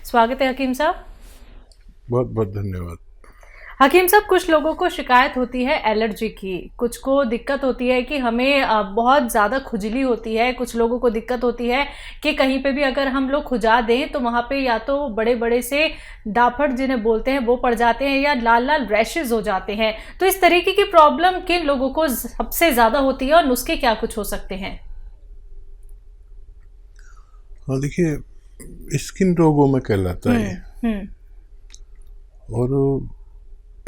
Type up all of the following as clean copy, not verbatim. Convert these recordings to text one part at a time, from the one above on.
स्वागत है हकीम साहब। बहुत बहुत धन्यवाद। हकीम साहब, कुछ लोगों को शिकायत होती है एलर्जी की, कुछ को दिक्कत होती है कि हमें बहुत ज़्यादा खुजली होती है, कुछ लोगों को दिक्कत होती है कि कहीं पे भी अगर हम लोग खुजा दें तो वहाँ पे या तो बड़े बड़े से डाफड़ जिन्हें बोलते हैं वो पड़ जाते हैं या लाल लाल रैशेज हो जाते हैं। तो इस तरीके की प्रॉब्लम किन लोगों को सबसे ज़्यादा होती है और नुस्खे क्या कुछ हो सकते हैं? हाँ, देखिए स्किन रोगों में कहलाता है और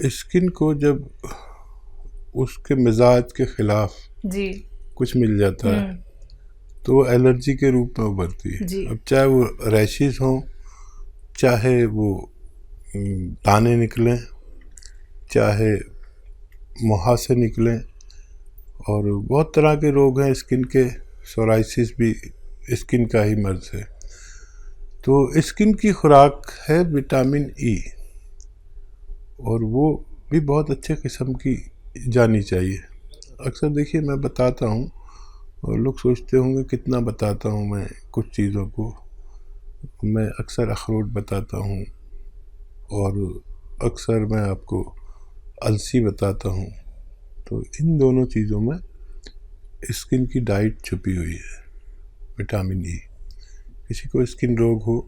स्किन को जब उसके मिजाज के खिलाफ जी कुछ मिल जाता है तो वो एलर्जी के रूप में उभरती है। अब चाहे वो रैशेज हों, चाहे वो दाने निकलें, चाहे मुहासे निकलें, और बहुत तरह के रोग हैं स्किन के। सोराइसिस भी स्किन का ही मर्ज है। तो स्किन की खुराक है विटामिन ई, और वो भी बहुत अच्छे किस्म की जानी चाहिए। अक्सर देखिए मैं बताता हूँ और लोग सोचते होंगे कितना बताता हूँ मैं कुछ चीज़ों को। मैं अक्सर अखरोट बताता हूँ और अक्सर मैं आपको अलसी बताता हूँ। तो इन दोनों चीज़ों में स्किन की डाइट छुपी हुई है, विटामिन ई। किसी को स्किन रोग हो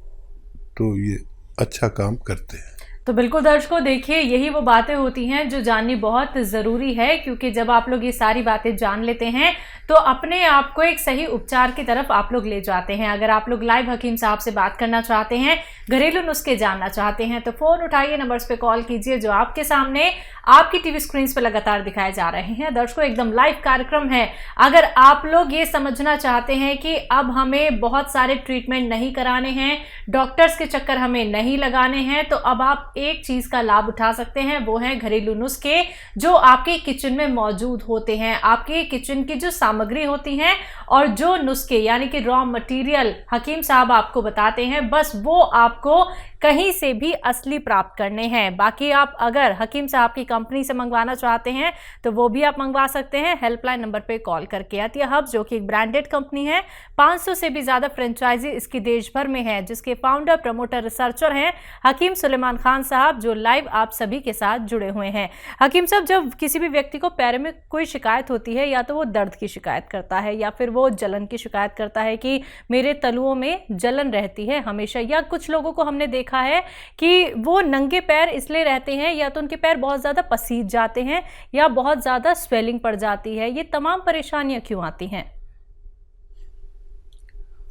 तो ये अच्छा काम करते हैं। तो बिल्कुल दर्शकों, देखिए यही वो बातें होती हैं जो जाननी बहुत ज़रूरी है, क्योंकि जब आप लोग ये सारी बातें जान लेते हैं तो अपने आप को एक सही उपचार की तरफ आप लोग ले जाते हैं। अगर आप लोग लाइव हकीम साहब से बात करना चाहते हैं, घरेलू नुस्खे जानना चाहते हैं, तो फ़ोन उठाइए, नंबर्स पे कॉल कीजिए जो आपके सामने आपकी टीवी स्क्रीन पर लगातार दिखाए जा रहे हैं। दर्शकों, एकदम लाइव कार्यक्रम है। अगर आप लोग ये समझना चाहते हैं कि अब हमें बहुत सारे ट्रीटमेंट नहीं कराने हैं, डॉक्टर्स के चक्कर हमें नहीं लगाने हैं, तो अब आप एक चीज का लाभ उठा सकते हैं, वो है घरेलू नुस्खे जो आपके किचन में मौजूद होते हैं। आपके किचन की जो सामग्री होती है और जो नुस्खे यानी कि रॉ मटेरियल हकीम साहब आपको बताते हैं, बस वो आपको कहीं से भी असली प्राप्त करने हैं। बाकी आप अगर हकीम साहब की कंपनी से मंगवाना चाहते हैं तो वो भी आप मंगवा सकते हैं हेल्पलाइन नंबर पे कॉल करके। अतिया हब्स जो कि एक ब्रांडेड कंपनी है, 500 से भी ज्यादा फ्रेंचाइजी इसकी देश भर में है, जिसके फाउंडर, प्रमोटर, रिसर्चर हैं हकीम सुलेमान खान साहब, जो लाइव आप सभी के साथ जुड़े हुए हैं। हकीम साहब, जब किसी भी व्यक्ति को पैर में कोई शिकायत होती है, या तो वो दर्द की शिकायत करता है या फिर वो जलन की शिकायत करता है कि मेरे तलुओं में जलन रहती है हमेशा, या कुछ लोगों को हमने देखा है कि वो नंगे पैर इसलिए रहते हैं या तो उनके पैर बहुत ज्यादा पसीज जाते हैं या बहुत ज्यादा स्वेलिंग पड़ जाती है, ये तमाम परेशानियां क्यों आती हैं?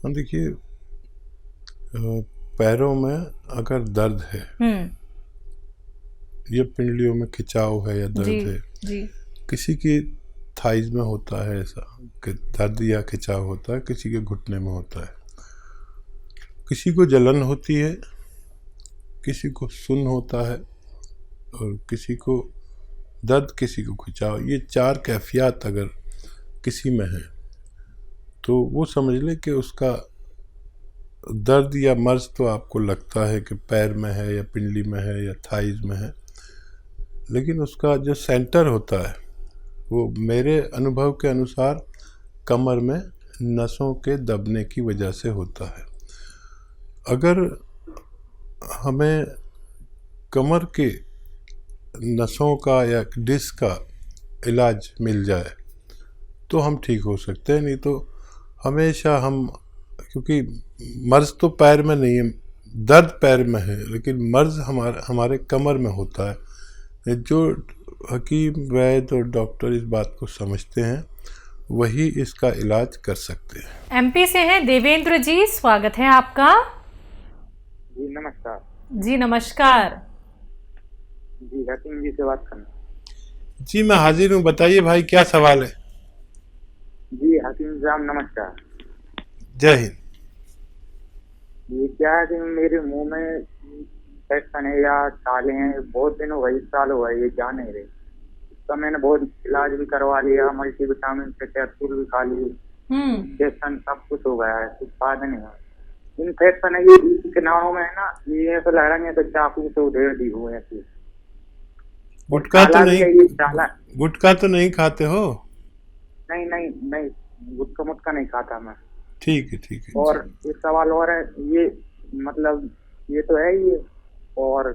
देखिए पैरों में अगर दर्द है या पिंडलियों में खिंचाव है या दर्द है, जी। किसी की थाइज में होता है ऐसा कि दर्द या खिंचाव होता है, किसी के घुटने में होता है, किसी को जलन होती है, किसी को सुन्न होता है और किसी को दर्द, किसी को खिंचाव। ये चार कैफियत अगर किसी में है तो वो समझ ले कि उसका दर्द या मर्ज तो आपको लगता है कि पैर में है या पिंडली में है या थाइज में है, लेकिन उसका जो सेंटर होता है वो मेरे अनुभव के अनुसार कमर में नसों के दबने की वजह से होता है। अगर हमें कमर के नसों का या डिस्क का इलाज मिल जाए तो हम ठीक हो सकते हैं, नहीं तो हमेशा हम, क्योंकि मर्ज तो पैर में नहीं है, दर्द पैर में है, लेकिन मर्ज हमारे कमर में होता है। जो हकीम, वैद्य और डॉक्टर इस बात को समझते हैं वही इसका इलाज कर सकते हैं। एमपी से हैं देवेंद्र जी, स्वागत है आपका। जी नमस्कार। जी नमस्कार। जी हकीम जी से बात करना। जी मैं हाजिर हूँ, बताइए भाई क्या सवाल है। जी हकीम साहब नमस्कार। जय हिंद। ये क्या है कि मेरे मुंह में इन्फेक्शन है या छाले हैं, बहुत दिन हो गए, 1 साल हो गए, ये जा नहीं रहे। इसका मैंने बहुत इलाज भी करवा लिया, मल्टीविटामिन से कैप्सूल भी खा लिए, इंजेक्शन सब कुछ हो गया है, कुछ फायदा नहीं है। इन्फेक्शन है ये किनारों में है ना, ये ऐसा लग रहा है तो चाकू से उधेड़ दी हुए ऐसे। गुटखा तो नहीं खाते हो? नहीं नहीं नहीं, गुटखा मुटका नहीं खाता मैं। ठीक है ठीक है। और एक सवाल और है, ये मतलब ये तो है ही है। और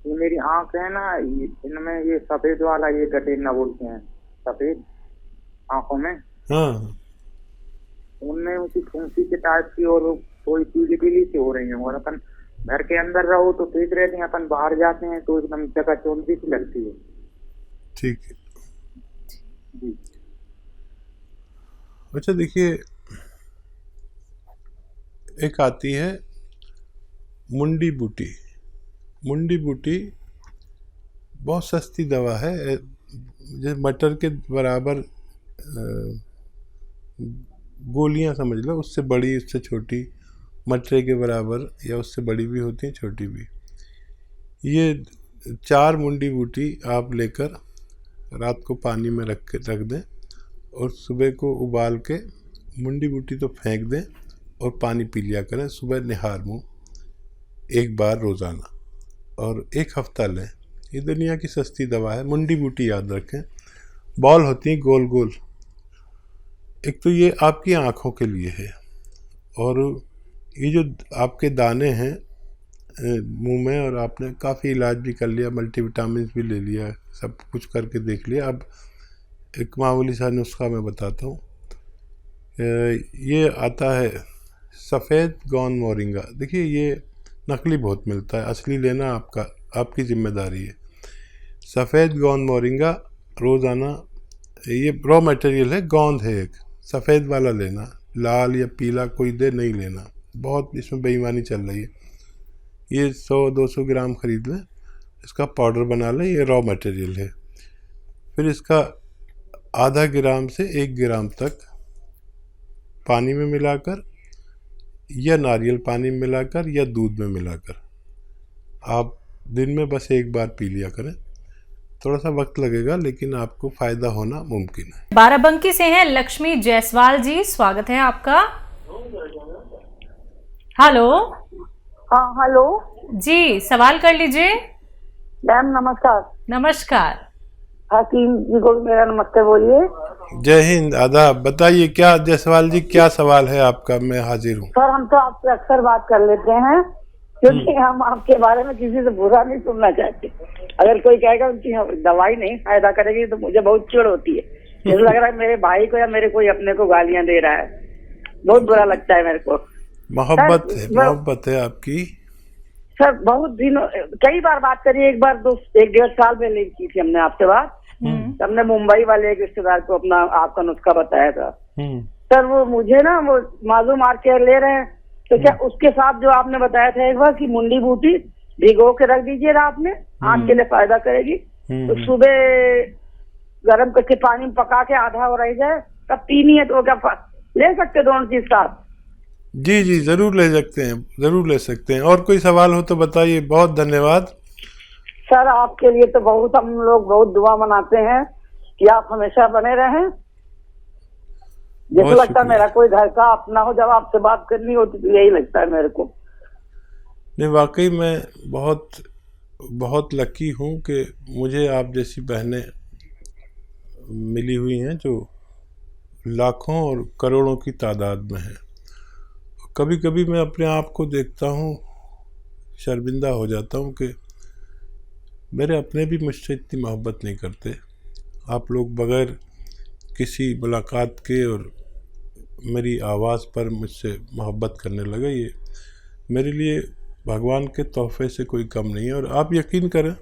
ये मेरी आंख है ना, इनमें ये सफेद वाला ये गठेना बोलते हैं, सफेद आंखों में, हाँ उनमें उनकी फुंसी के टाइप की और थोड़ी पीली पीली सी हो रही है। और अपन घर के अंदर रहो तो ठीक रहते हैं, अपन बाहर जाते हैं तो एकदम जगह चौंधी सी लगती है। ठीक है। जी। अच्छा देखिए, एक आती है मुंडी बूटी। मुंडी बूटी बहुत सस्ती दवा है, जैसे मटर के बराबर गोलियां समझ लो, उससे बड़ी उससे छोटी, मटर के बराबर या उससे बड़ी भी होती हैं, छोटी भी। ये 4 मुंडी बूटी आप लेकर रात को पानी में रख दें और सुबह को उबाल के मुंडी बूटी तो फेंक दें और पानी पी लिया करें सुबह निहार मुँह, 1 बार रोज़ाना, और 1 हफ्ता लें। ये दुनिया की सस्ती दवा है। मुंडी बूटी याद रखें, बॉल होती हैं गोल गोल। एक तो ये आपकी आँखों के लिए है, और ये जो आपके दाने हैं मुंह में, और आपने काफ़ी इलाज भी कर लिया, मल्टीविटामिन भी ले लिया, सब कुछ करके देख लिया, अब एक मामूली सा नुस्खा मैं बताता हूँ। ये आता है सफ़ेद गौन मोरिंगा। देखिए ये नकली बहुत मिलता है, असली लेना आपकी जिम्मेदारी है। सफ़ेद गौन मोरिंगा रोज़ाना, ये रॉ मटेरियल है, गोंद है एक, सफ़ेद वाला लेना, लाल या पीला कोई दे नहीं लेना, बहुत इसमें बेईमानी चल रही है। ये 100-200 ग्राम खरीद लें, इसका पाउडर बना लें, ये रॉ मटेरियल है। फिर इसका आधा ग्राम से 1 ग्राम तक पानी में मिलाकर या नारियल पानी में मिलाकर या दूध में मिलाकर आप दिन में बस 1 बार पी लिया करें। थोड़ा सा वक्त लगेगा लेकिन आपको फ़ायदा होना मुमकिन है। बाराबंकी से हैं लक्ष्मी जायसवाल जी, स्वागत है आपका। हेलो। हाँ हेलो जी, सवाल कर लीजिए। मैम नमस्कार। नमस्कार। हकीम जी को भी मेरा नमस्ते बोलिए। जय हिंद, आदाब। बताइए क्या जायसवाल जी, क्या सवाल है आपका? मैं हाजिर हूँ। सर हम तो आपसे अक्सर बात कर लेते हैं, क्योंकि हम आपके बारे में किसी से बुरा नहीं सुनना चाहते। अगर कोई कहेगा उनकी दवाई नहीं फायदा करेगी तो मुझे बहुत चिढ़ होती है। मुझे लग रहा है मेरे भाई को या मेरे कोई अपने को गालियां दे रहा है, बहुत बुरा लगता है मेरे को। मोहब्बत है आपकी। सर बहुत दिनों, कई बार बात करी, एक बार 1-1.5 साल पहले की थी हमने आपसे बात। हमने मुंबई वाले एक रिश्तेदार को अपना आपका नुस्खा बताया था। सर वो मुझे ना वो मालूम आर केयर ले रहे हैं, तो क्या उसके साथ जो आपने बताया था एक बार कि मुंडी बूटी भिगो के रख दीजिए रात में, आँख के लिए फायदा करेगी, तो सुबह गर्म करके पानी में पका के आधा हो रह जाए तब पीनी है, तो क्या ले सकते दोनों चीज साथ? जी जी जरूर ले सकते हैं, जरूर ले सकते हैं। और कोई सवाल हो तो बताइए। बहुत धन्यवाद सर, आपके लिए तो बहुत हम लोग बहुत दुआ मनाते हैं कि आप हमेशा बने रहें। जैसे लगता है मेरा कोई घर का अपना हो, जब आपसे बात करनी होती तो यही लगता है मेरे को। नहीं, वाकई मैं बहुत लकी हूँ कि मुझे आप जैसी बहनें मिली हुई हैं जो लाखों और करोड़ों की तादाद में हैं। कभी कभी मैं अपने आप को देखता हूँ, शर्मिंदा हो जाता हूँ कि मेरे अपने भी मुझसे इतनी मोहब्बत नहीं करते। आप लोग बगैर किसी मुलाकात के और मेरी आवाज़ पर मुझसे मोहब्बत करने लगे, ये मेरे लिए भगवान के तोहफे से कोई कम नहीं है। और आप यकीन करें,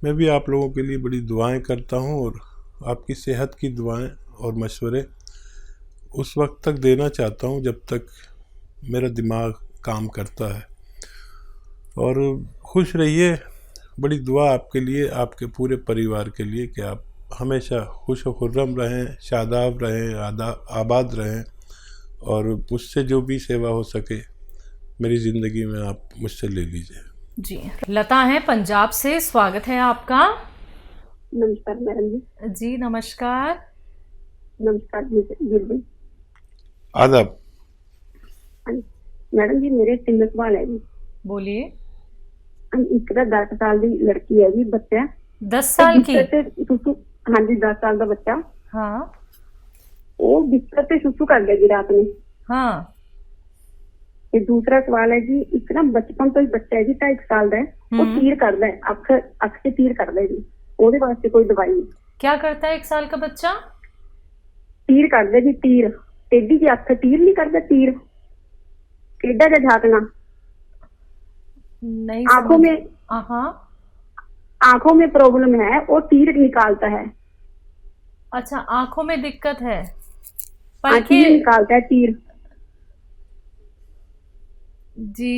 मैं भी आप लोगों के लिए बड़ी दुआएं करता हूं, और आपकी सेहत की दुआएं और मशवरे उस वक्त तक देना चाहता हूं जब तक मेरा दिमाग काम करता है। और खुश रहिए, बड़ी दुआ आपके लिए, आपके पूरे परिवार के लिए, कि आप हमेशा खुश व खुर्रम रहें, शादाब रहें, आबाद रहें, और मुझसे जो भी सेवा हो सके मेरी ज़िंदगी में आप मुझसे ले लीजिए। जी, लता है पंजाब से, स्वागत है आपका। नमस्कार मैडम जी। जी नमस्कार। नमस्कार जी। आदाब। मैडम जी मेरे 3 सवाल है जी। बोलिए। एक 10 साल की लड़की है जी, बच्चा 10 साल की? हाँ जी 10 साल का बच्चा। हाँ। वो बिस्तर पे सुसु कर गया जी रात में। हाँ। ਤੇ दूसरा सवाल है जी, एक ना बचपन तो ही बच्चा है जी 2.5 साल का है, वो तीर करता है, अख से तीर करता है जी, ਉਹਦੇ ਵਾਸਤੇ कोई दवाई नहीं। क्या करता है 1 साल का बच्चा? तीर करता जी, तीर टेढ़ी जी अख, तीर नहीं करता, तीर टेढ़ा जा झाकना नहीं आंखों में, हाँ आंखों में प्रॉब्लम है, वो तीर निकालता है। अच्छा, आंखों में दिक्कत है, तीर निकालता है, तीर जी।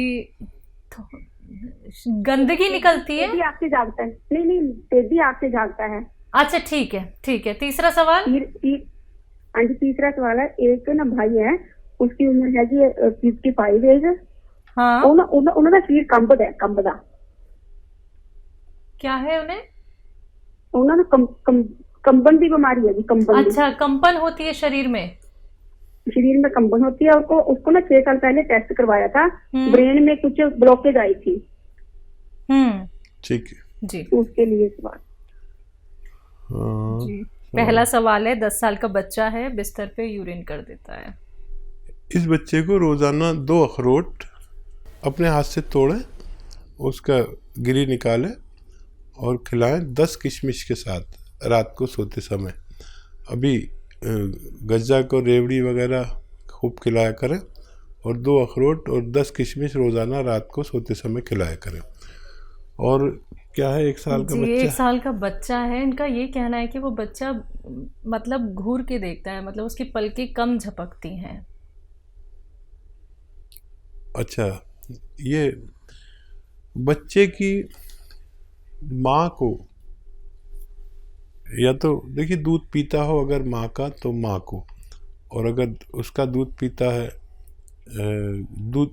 गंदगी निकलती है, टेढ़ी आंख से झाकता है, नहीं टेढ़ी आंख से झाकता है। अच्छा ठीक है ठीक है। तीसरा सवाल? हाँ जी, तीसरा सवाल है, एक ना भाई है, उसकी उम्र है जी 55 एज। हाँ, उन्होंने शरीर कंबदा क्या है उन्हें? उन्होंने कंबन की बीमारी है जी, कंबन। अच्छा, कंपन होती है शरीर में? शरीर में कंबन होती है। उसको ना 6 साल पहले टेस्ट करवाया था, ब्रेन में कुछ ब्लॉकेज आई थी। ठीक है जी, उसके लिए सवाल। जी। पहला सवाल है, 10 साल का बच्चा है, बिस्तर पे यूरिन कर देता है। इस बच्चे को रोजाना 2 अखरोट अपने हाथ से तोड़ें, उसका गिरी निकालें और खिलाएं 10 किशमिश के साथ रात को सोते समय। अभी गज्जा को रेवड़ी वगैरह खूब खिलाया करें और 2 अखरोट और 10 किशमिश रोज़ाना रात को सोते समय खिलाया करें। और क्या है, 1 साल का जी, बच्चा, 1 साल का बच्चा है। इनका ये कहना है कि वो बच्चा मतलब घूर के देखता है, मतलब उसकी पलकें कम झपकती हैं। अच्छा, ये बच्चे की माँ को, या तो देखिए दूध पीता हो अगर माँ का तो माँ को, और अगर उसका दूध पीता है, दूध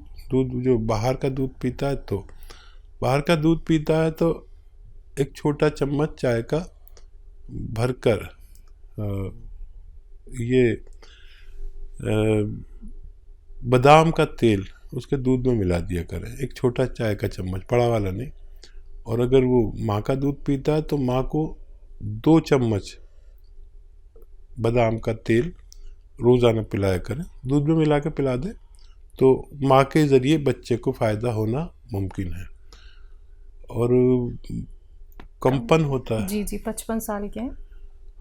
जो बाहर का दूध पीता है, तो बाहर का दूध पीता है तो 1 छोटा चम्मच चाय का भरकर ये बादाम का तेल उसके दूध में मिला दिया करें, 1 छोटा चाय का चम्मच, बड़ा वाला नहीं। और अगर वो माँ का दूध पीता है तो माँ को 2 चम्मच बादाम का तेल रोज़ाना पिलाया करें, दूध में मिला के पिला दें, तो माँ के ज़रिए बच्चे को फ़ायदा होना मुमकिन है। और कंपन होता है जी जी, 55 साल के हैं।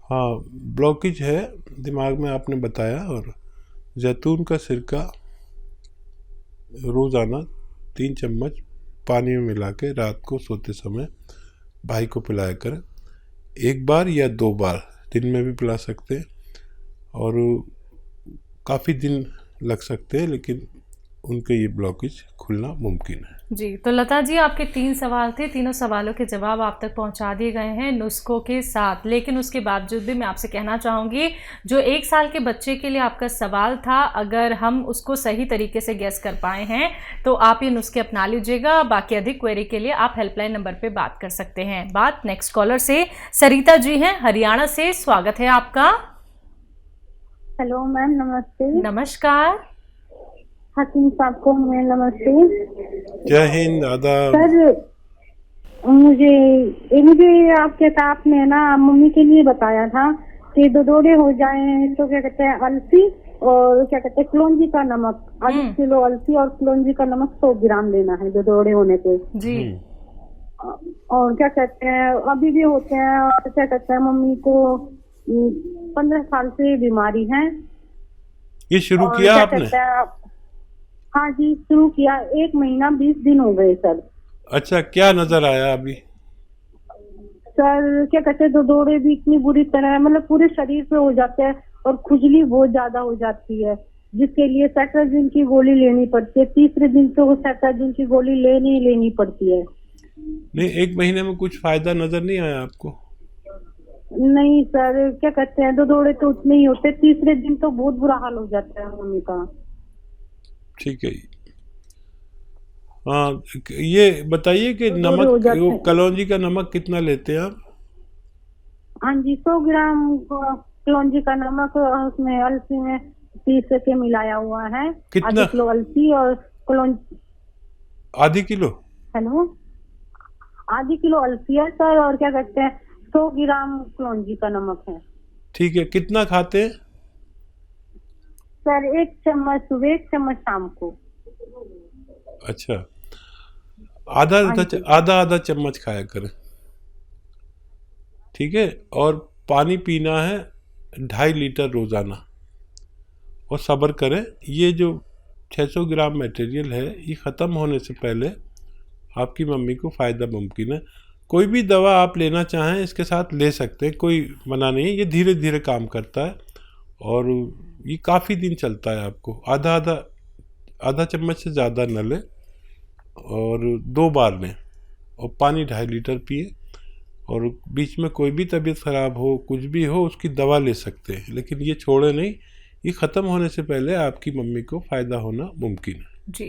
हाँ, ब्लॉकेज है दिमाग में आपने बताया। और जैतून का सिरका रोज़ाना 3 चम्मच पानी में मिला के रात को सोते समय भाई को पिलाया करें, 1 बार या 2 बार दिन में भी पिला सकते हैं। और काफ़ी दिन लग सकते हैं, लेकिन उनके ये ब्लॉकेज खुलना मुमकिन है। जी, तो लता जी, आपके 3 सवाल थे, तीनों सवालों के जवाब आप तक पहुंचा दिए गए हैं नुस्खों के साथ। लेकिन उसके बावजूद भी मैं आपसे कहना चाहूँगी, जो 1 साल के बच्चे के लिए आपका सवाल था, अगर हम उसको सही तरीके से गैस कर पाए हैं तो आप ये नुस्खे अपना लीजिएगा। बाकी अधिक क्वेरी के लिए आप हेल्पलाइन नंबर पर बात कर सकते हैं। बात नेक्स्ट कॉलर से सरिता जी हैं, हरियाणा से। स्वागत है आपका। हेलो मैम, नमस्ते। नमस्कार। हकीम साहब को मैं नमस्ते। जय हिंद, आदाब। सर मुझे आपने ना मम्मी के लिए बताया था कि दौरे हो जाए तो क्या कहते हैं, अलसी और क्या कहते हैं कलौंजी का नमक, 8 किलो अलसी और कलौंजी का नमक 100 ग्राम लेना है दौरे होने पे जी। और क्या कहते हैं, अभी भी होते हैं, और क्या कहते हैं मम्मी को 15 साल से बीमारी है। ये शुरू किया आपने? हाँ जी, शुरू किया, 1 महीना 20 दिन हो गए सर। अच्छा, क्या नजर आया अभी? सर क्या कहते हैं, दौरे भी इतनी बुरी तरह, मतलब पूरे शरीर पे हो जाते हैं और खुजली बहुत ज्यादा हो जाती है, जिसके लिए सेट्राजिन की गोली लेनी पड़ती है। 3रे दिन तो वो सेट्राजिन की गोली लेनी पड़ती है। नहीं, 1 महीने में कुछ फायदा नजर नहीं आया आपको? नहीं सर, क्या कहते हैं, दौरे तो उतने ही होते, 3रे दिन तो बहुत बुरा हाल हो जाता है मम्मी का। ठीक है। हाँ, ये बताइए कि नमक, कलौंजी का नमक कितना लेते हैं आप? हाँ जी, 100 ग्राम कलौंजी का नमक, उसमें अलसी में 30 के मिलाया हुआ है। कितना? आधी किलो अलसी और कलौंजी। आधी किलो? हेलो, आधी किलो अलसी है सर, और क्या कहते हैं 100 ग्राम कलौंजी का नमक है। ठीक है। कितना खाते हैं सर? 1 चम्मच सुबह, 1 चम्मच शाम को। अच्छा, आधा चम्मच खाया करें, ठीक है। और पानी पीना है 2.5 लीटर रोज़ाना। और सब्र करें, ये जो 600 ग्राम मटेरियल है ये ख़त्म होने से पहले आपकी मम्मी को फ़ायदा मुमकिन है। कोई भी दवा आप लेना चाहें इसके साथ ले सकते हैं, कोई मना नहीं है। ये धीरे धीरे काम करता है और ये काफ़ी दिन चलता है। आपको आधा चम्मच से ज़्यादा न लें और 2 बार लें और पानी 2.5 लीटर पिए। और बीच में कोई भी तबीयत ख़राब हो, कुछ भी हो, उसकी दवा ले सकते हैं, लेकिन ये छोड़े नहीं। ये ख़त्म होने से पहले आपकी मम्मी को फ़ायदा होना मुमकिन है। जी।